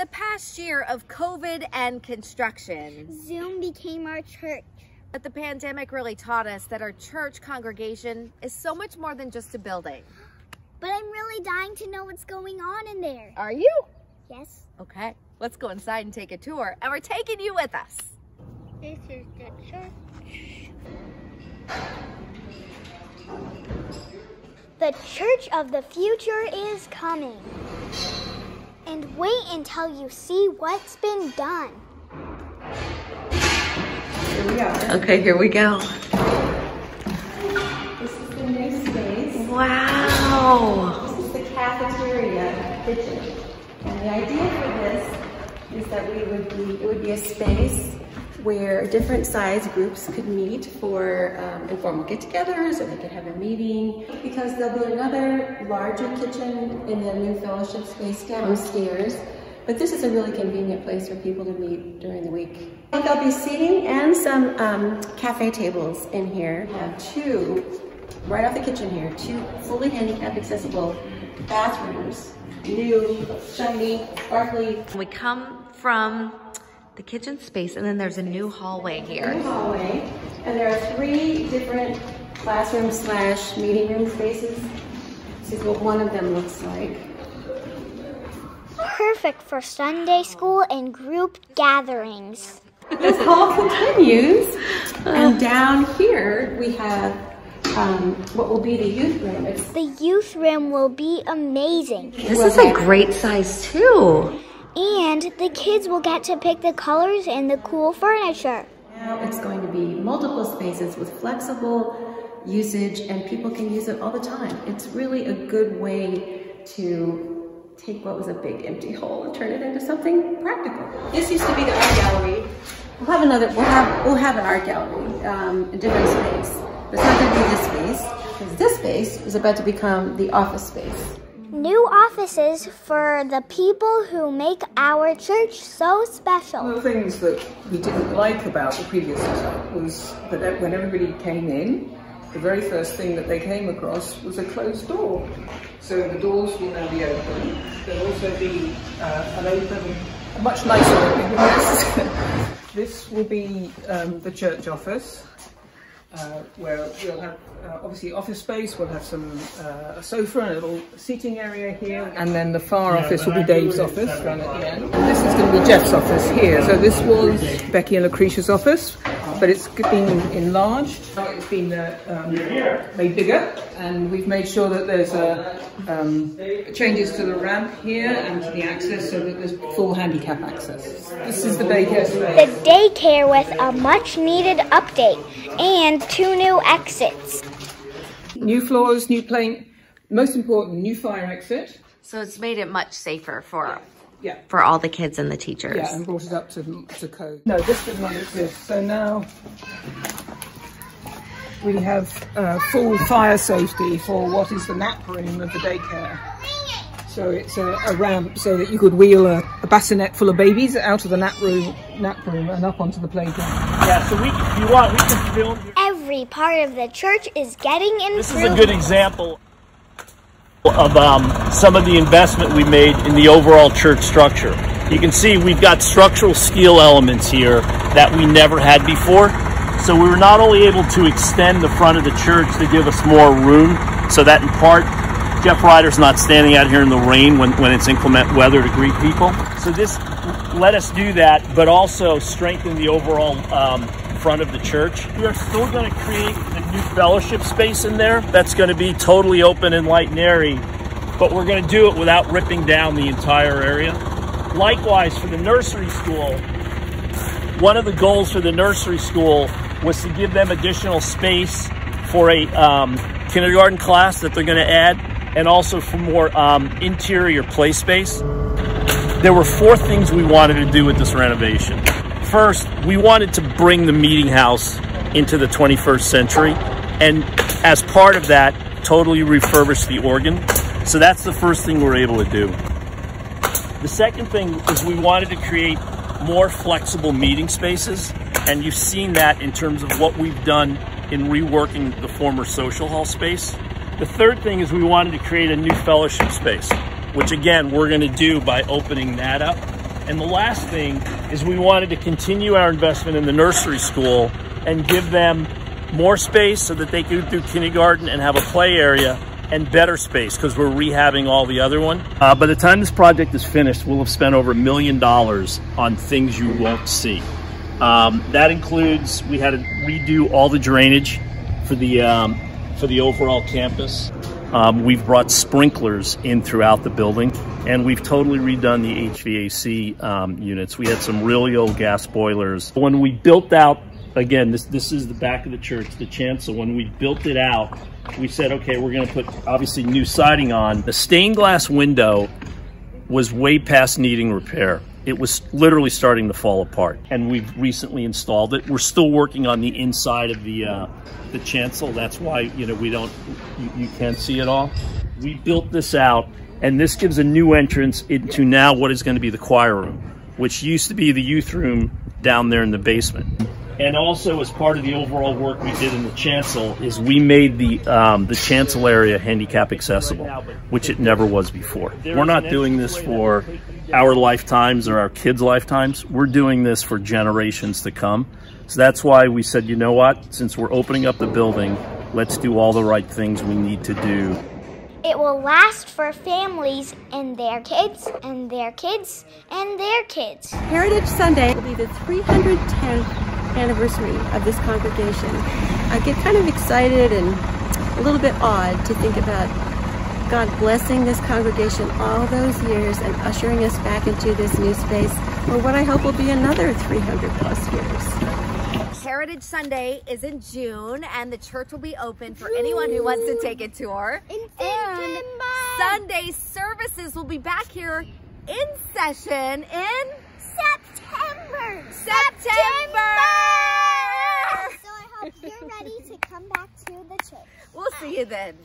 the past year of COVID and construction, Zoom became our church. but the pandemic really taught us that our church congregation is so much more than just a building. But I'm really dying to know what's going on in there. Are you? Yes. Okay, let's go inside and take a tour, and we're taking you with us. This is the church. The church of the future is coming. And wait until you see what's been done. Here we are. Okay, here we go. This is the new space. Wow. This is the cafeteria kitchen. And the idea for this is that it would be a space where different size groups could meet for informal get-togethers, or they could have a meeting, because there'll be another larger kitchen in the new fellowship space downstairs. But this is a really convenient place for people to meet during the week. There'll be seating and some cafe tables in here. We have two, right off the kitchen here, two fully handicap accessible bathrooms. New, shiny, sparkly. We come from the kitchen space, and then there's a new hallway here. New hallway, and there are 3 different classroom / meeting room spaces. This is what one of them looks like. Perfect for Sunday school and group gatherings. This hall continues, and down here we have what will be the youth room. The youth room will be amazing. This is a great size too. And the kids will get to pick the colors and the cool furniture. Now it's going to be multiple spaces with flexible usage, and people can use it all the time. It's really a good way to take what was a big empty hole and turn it into something practical. This used to be the art gallery. We'll have an art gallery, a different space. But it's not going to be this space, because this space is about to become the office space. New offices for the people who make our church so special. One of the things that we didn't like about the previous setup was that when everybody came in, the very first thing that they came across was a closed door. So the doors will now be open. There'll also be a much nicer opening than this. This will be the church office. Where we'll have obviously office space, we'll have some a sofa and a little seating area here, and then the far office will be Dave's office down at the end. This is going to be Jeff's office here. So this was Becky and Lucretia's office, but it's been enlarged. It's been made bigger, and we've made sure that there's changes to the ramp here and to the access, so that there's full handicap access. This is the daycare space. The daycare with a much needed update and 2 new exits. New floors, new paint, most important, new fire exit. So it's made it much safer for all the kids and the teachers. Yeah, and brought it up to code. No, this did not exist. So now we have full fire safety for what is the nap room of the daycare. So it's a ramp so that you could wheel a bassinet full of babies out of the nap room and up onto the playground. Yeah, so if you want, we can film. Every part of the church is getting improved. This is a good example of some of the investment we made in the overall church structure. You can see we've got structural steel elements here that we never had before. So we were not only able to extend the front of the church to give us more room, so that in part Jeff Ryder's not standing out here in the rain when it's inclement weather to greet people. So this let us do that, but also strengthen the overall front of the church. We are still going to create a new fellowship space in there that's going to be totally open and light and airy, but we're going to do it without ripping down the entire area. Likewise, for the nursery school, one of the goals for the nursery school was to give them additional space for a kindergarten class that they're going to add, and also for more interior play space. There were 4 things we wanted to do with this renovation. First, we wanted to bring the Meetinghouse into the 21st century, and as part of that, totally refurbish the organ. So that's the first thing we're able to do. The second thing is we wanted to create more flexible meeting spaces, and you've seen that in terms of what we've done in reworking the former social hall space. The third thing is we wanted to create a new fellowship space, which again, we're going to do by opening that up. And the last thing is we wanted to continue our investment in the nursery school and give them more space so that they could do kindergarten and have a play area and better space because we're rehabbing all the other one. By the time this project is finished, we'll have spent over $1 million on things you won't see. That includes, we had to redo all the drainage for the overall campus. We've brought sprinklers in throughout the building, and we've totally redone the HVAC units. We had some really old gas boilers. When we built out, again, this is the back of the church, the chancel. When we built it out, we said, okay, we're going to put obviously new siding on. The stained glass window was way past needing repair. It was literally starting to fall apart, and we've recently installed it. We're still working on the inside of the chancel. That's why, you know, you can't see it all. We built this out, and this gives a new entrance into now what is going to be the choir room, which used to be the youth room down there in the basement. And also, as part of the overall work we did in the chancel, is we made the chancel area handicap accessible, which it never was before. We're not doing this for our lifetimes or our kids' lifetimes. We're doing this for generations to come. So that's why we said, you know what, since we're opening up the building, let's do all the right things we need to do. It will last for families and their kids and their kids and their kids. Heritage Sunday will be the 310th anniversary of this congregation. I get kind of excited and a little bit awed to think about God blessing this congregation all those years and ushering us back into this new space for what I hope will be another 300 plus years. Heritage Sunday is in June, and the church will be open for anyone who wants to take a tour. And Sunday services will be back here in session in September! September! So I hope you're ready to come back to the church. We'll see you then.